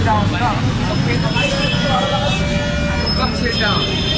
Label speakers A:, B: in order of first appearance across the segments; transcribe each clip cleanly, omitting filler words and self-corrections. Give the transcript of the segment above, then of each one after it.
A: down. Come sit down.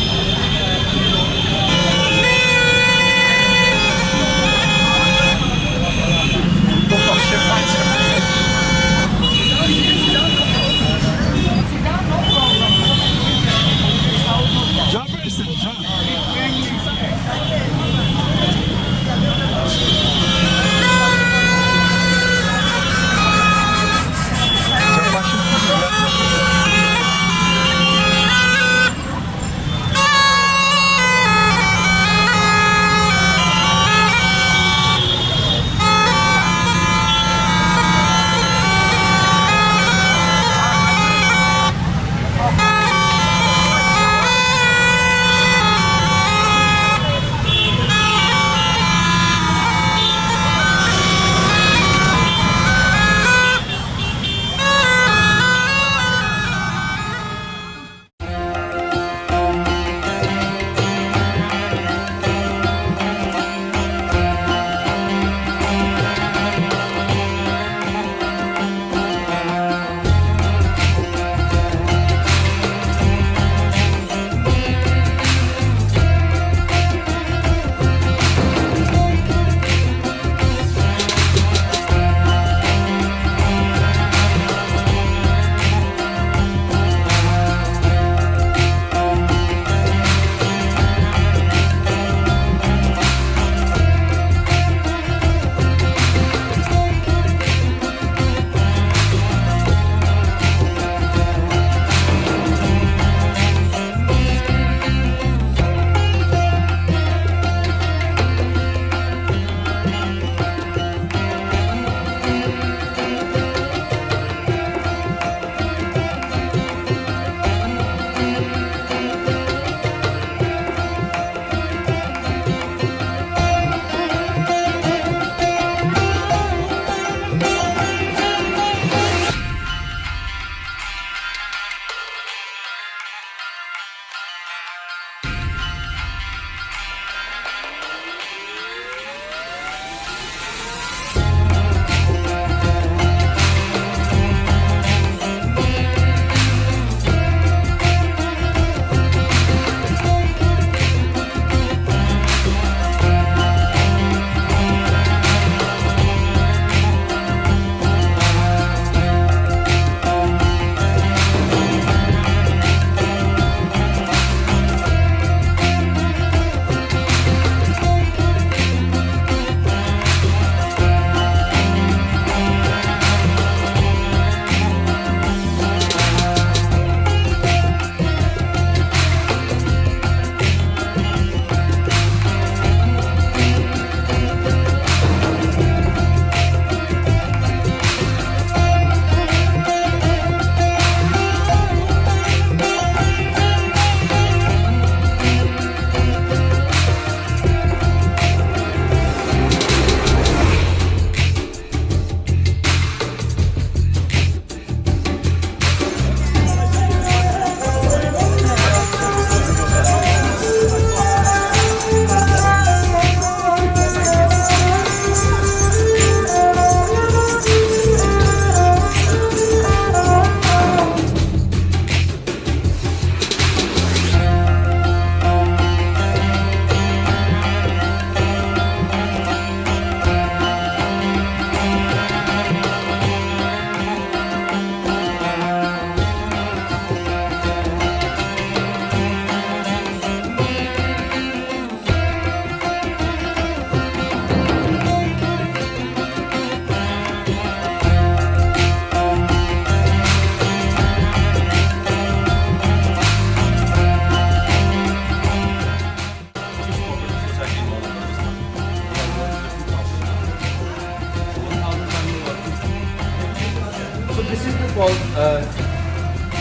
B: called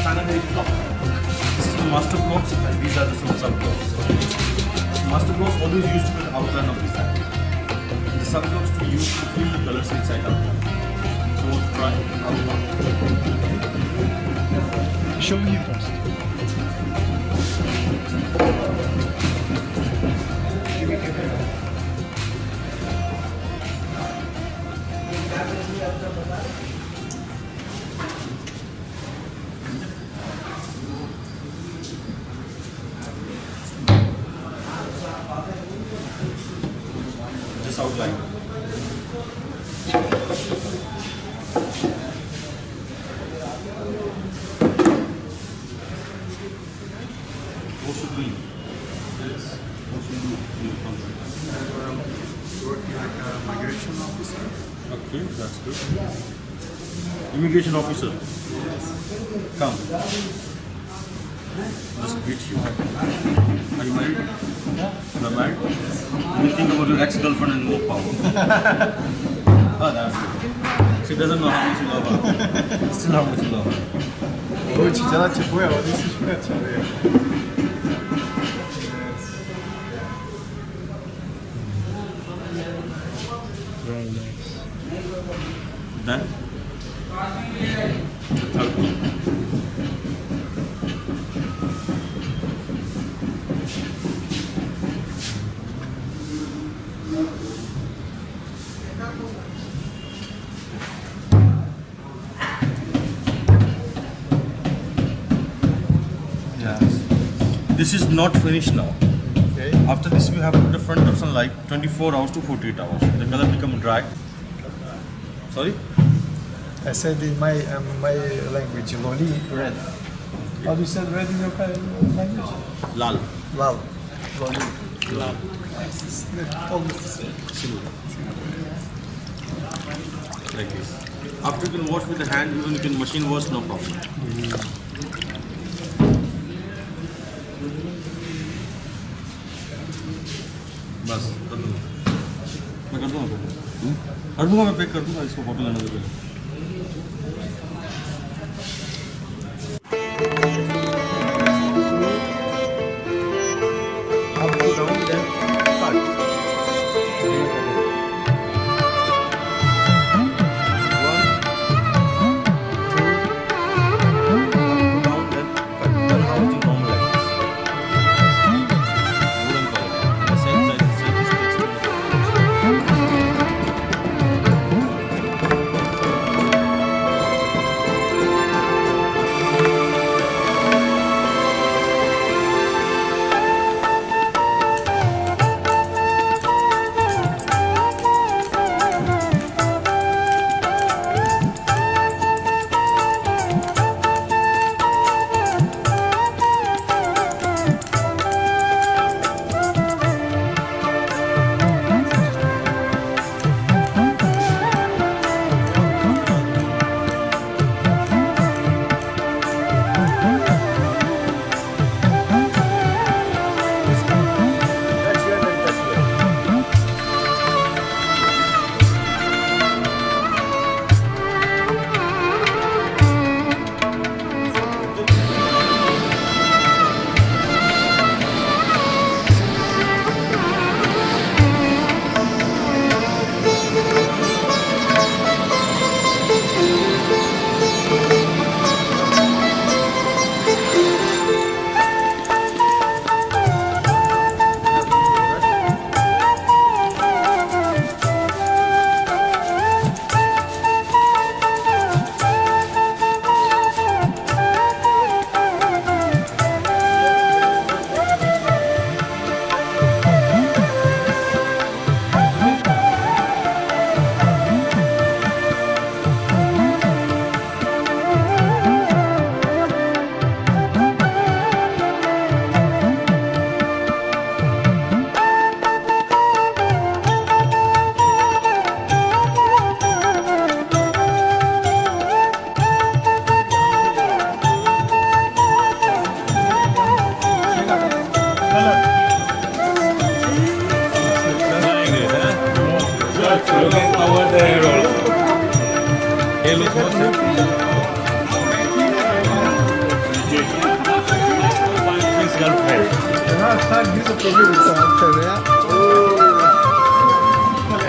B: sanitary block. This is the master blocks and these are the sub blocks. Master blocks always used for the outline of design. The sub blocks to use to fill the colors inside out. So we'll try outline.
C: Show me first.
B: Immigration officer. Come. Just meet you. Are you married? You are married? You think about your ex-girlfriend and more power. Oh, that's good. She doesn't know how much you love her. Still how much you love her.
C: Ой, 진짜 뭐야? 어디 있으신 것 같아요. Very nice.
B: Then, the third one. This is not finished now.
C: Okay.
B: After this, we have to put the front of sunlight 24 hours to 48 hours. The color become dry. Sorry?
C: I said in my language, loli, red. How do you say red in your language?
B: Lal.
C: Lal. Loli. Lal. Almost the same.
B: Like this. After you can wash with the hand, even you can machine wash, no problem. बस कर दूँगा मैं कर दूँगा कर दूँगा मैं pack कर दूँगा इसको फोटो लेने के लिए
C: Up to down, then cut.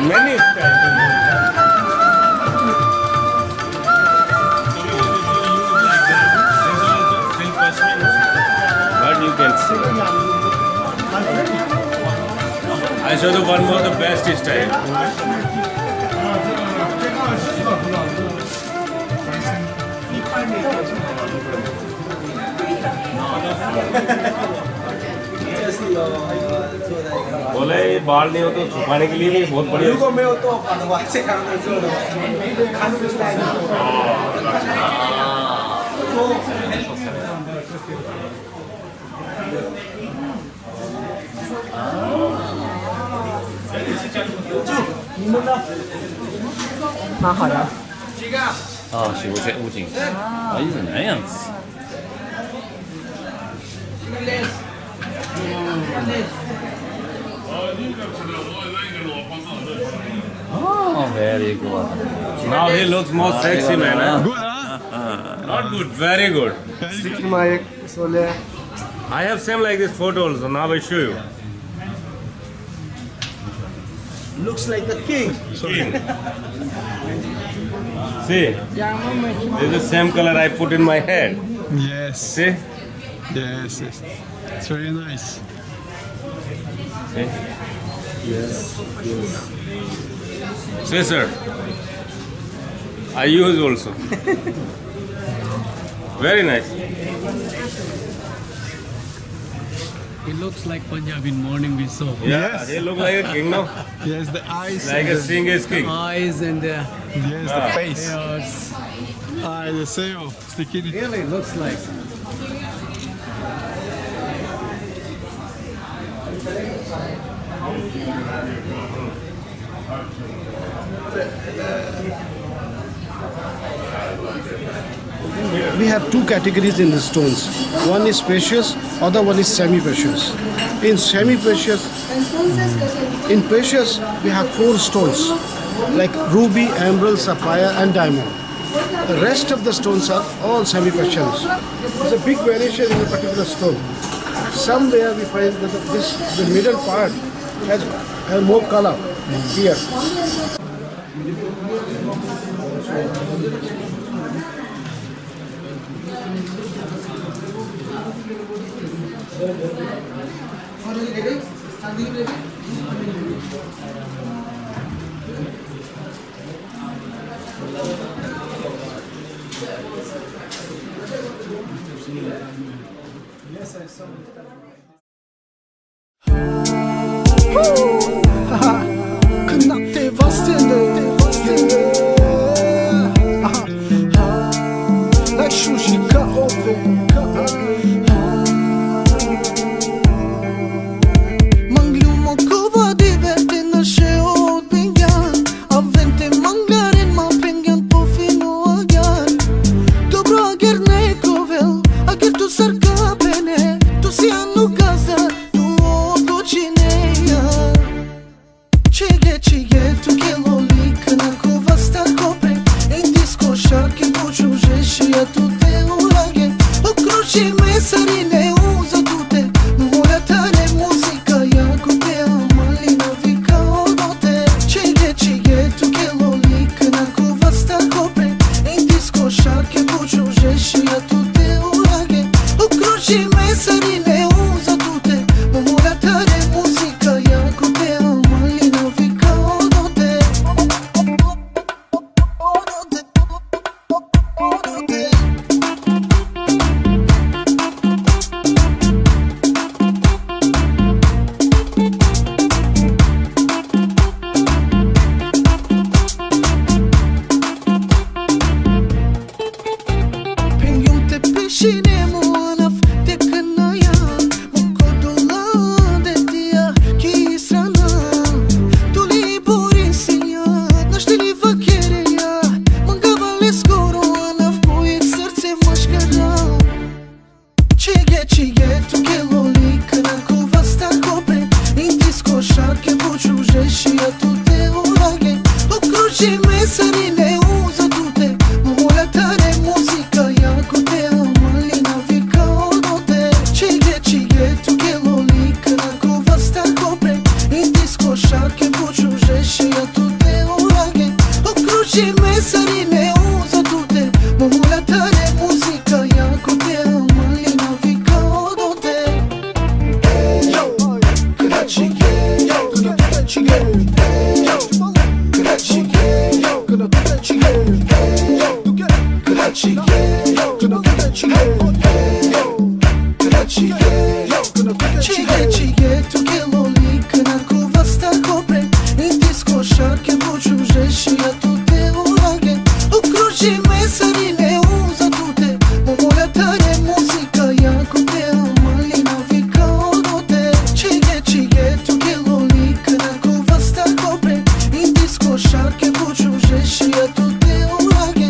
A: Many but you can see. I show the one more the best style. बोले ये बाल नहीं हो तो छुपाने के लिए भी बहुत बढ़िया
C: 다好呀。
A: 喜欢这物景，原来是那样子。Oh, very good.
B: Now he looks more sexy, man. Huh?
C: Good, huh?
B: Not good, very good. I have same like this photo also. Now I show you.
D: Looks like the king.
B: See, this is the same color I put in my head.
C: Yes.
B: See?
C: Yes, yes. It's very nice.
B: See? See, sir. I use also. Very nice.
E: He looks like Punjab in morning we saw.
B: Yeah,
C: Yes.
B: he look like a king now.
C: Yes, the eyes.
B: Like
C: and
B: a Singh's king.
E: Eyes and the
C: Yes, the face.
E: ears.
C: The Sejo. Sticky.
E: Really looks like.
D: We have two categories in the stones. One is precious, other one is semi-precious. In semi-precious, in precious we have 4 stones like ruby, emerald, sapphire and diamond. The rest of the stones are all semi-precious. There's a big variation in a particular stone. Somewhere we find that the middle part has more color here. Knapte vastende, like sushi ka ove. Manglumo kova diverte na sheo pengan, avente manglarin ma pengan po fino agan. Dobro ager ne kovel, ager tu sarka bene, tu si anu gaza, tu odocineja. Чиге, tu келолик на кова ста копре, ин диско шарке почу жеши, а tu te urage, okruži me sarine uza tute, moja tare muzika, jako te amali navika odote. Čige, tu келолик na kova sta kopre, ин диско šarke poču žeši, a tu te urage, okruži me sarine uza tute, moja tare muzika, jako te amali navika odote. Pengjum te peshine mu anaf te kanaya, mukodola de tia ki israna, tuli borisiya, naštili vakereja, mangavale skoro anaf mojeg srce maškara. Čige, tu kelolik na kova sta kopre, in disko šarke poču žeši, a tu te urage, okruži me sarine uza tute, moja tare muzika, jako te amali navika odote. Čige, tu kelolik na kova sta kopre, in disko šarke poču žeši, a tu te urage, okruži me sarine uza tute, moja tare muzika, jako te amali navika odote. Čige, tu kelolik na kova sta kopre, in disko šarke poču žeši, a tu te urage, okruži me sarine uza tute, moja tare muzika, jako te amali navika odote. Čige, tu kelolik na kova sta kopre, in disko šarke poču žeši, a tu te urage,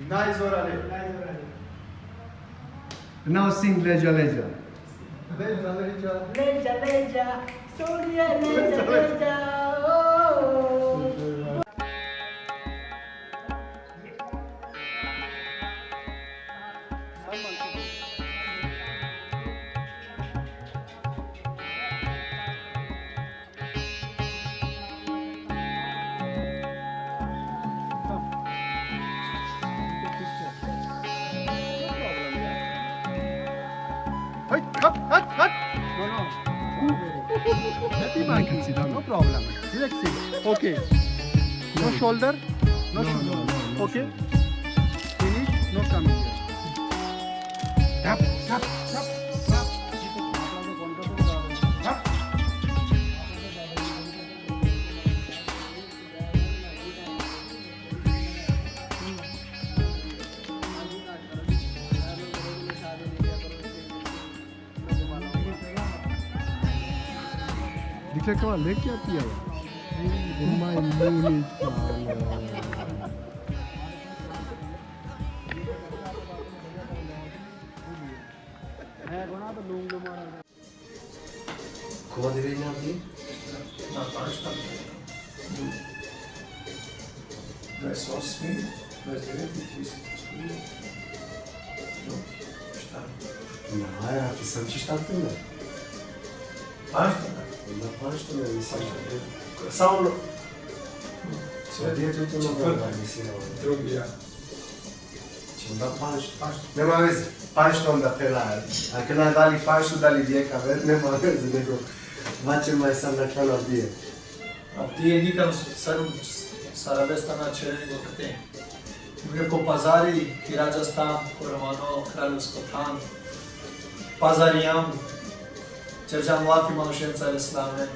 C: Nice orale.
F: Now sing Leja Leja.
C: Leja, leja.
G: Leja, leja, Sonia, leja, leja, oh.
F: No problem. Relaxing. Okay. No shoulder. No shoulder. Okay. Finish. No coming here. Tap, tap, tap, tap. Tap. दिखे कहाँ लेके आती है my moon
H: Comment devenir habillé?
C: Dress was me. Dress the
H: Não, é a opção de estar tudo. Não pode tudo isso. Só Dia tudo não vai isso não.
C: Drugi,
H: Não pode. Nema veze. Pašto onda pelare. Ako na dali pašto dali vijeka, nema veze nego maćemo je sam na kraju bije.
C: a ti nikad Sarabestana čerego kate. Mure ko pazari, ki Rajasthan, ko Romano, Kraljevsko Tan, Pazariam, cerceam lafi manușența Islame,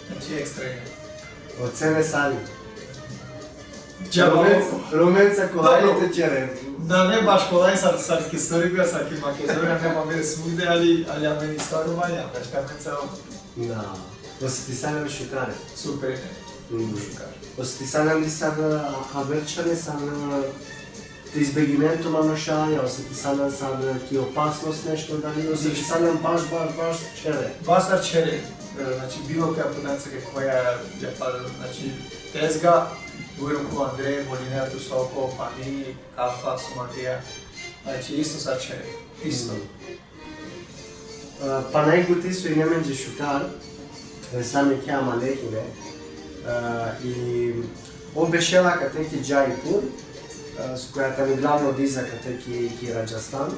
C: znači ekstremno.
H: Od cene sali.
C: Džaba,
H: Rumenca ko hajde čere.
C: da ne baš kolaj sarki Srbija, sarki Makedonija, nema mene svugde, ali ja meni stvarno valja, znači kameca
H: Da. O să ti sanam șucare.
C: super je, šukar.
H: O să ti sanam di sad averčane, sad ti izbegimentu manošaja, o să ti sanam sad ti opasnost nešto da li, o să ti sanam baš čere.
C: Basar čere, znači bilo koja podancaka koja je pa, znači tezga, govorim ko Andrej, Murina, tu Sefo, pa mi, kafa, sumatija, znači isto sad čere, isto.
H: Pa najguti su i ne međe šukar, sami cheamă Levin, i obešela kateki Jaipur, s koja tam je glavno viza kateki Rajasthan,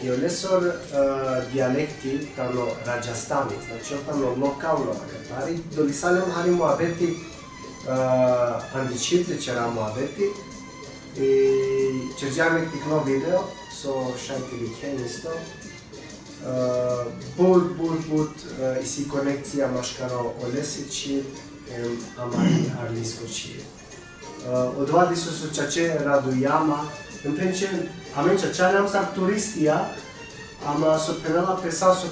H: i olesor dialekti tamo Rajasthani, znači tamo lokalno katari, doli salem harimo abeti andicite c'eramo abeti, i cergiamo tikno video, so šajtili isto. Bult i si konekcija maškaro olesići, amari arliskoći. Od vadi su čače radujama, în timp ce am čačane am sar turistia, am so penala pesal so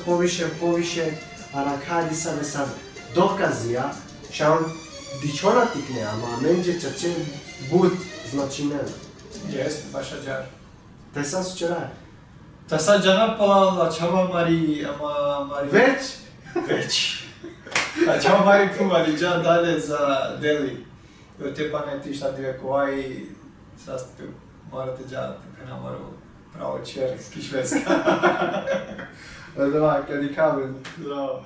H: poviše arakadi same sad dokazija, și am diciona tikne, am menje čače but značimena.
C: Jeste, baš ađar.
H: Te sam su čeraj.
C: Ta sad džana pa la čava mari,
H: Već?
C: Već. La čava mari pumali džan dalje za Delhi. Jo te pa ne ti šta ti vekova i sastapi morate džati, pe namoru pravo čerski švedska. Da, kad i kamen. Zdravo.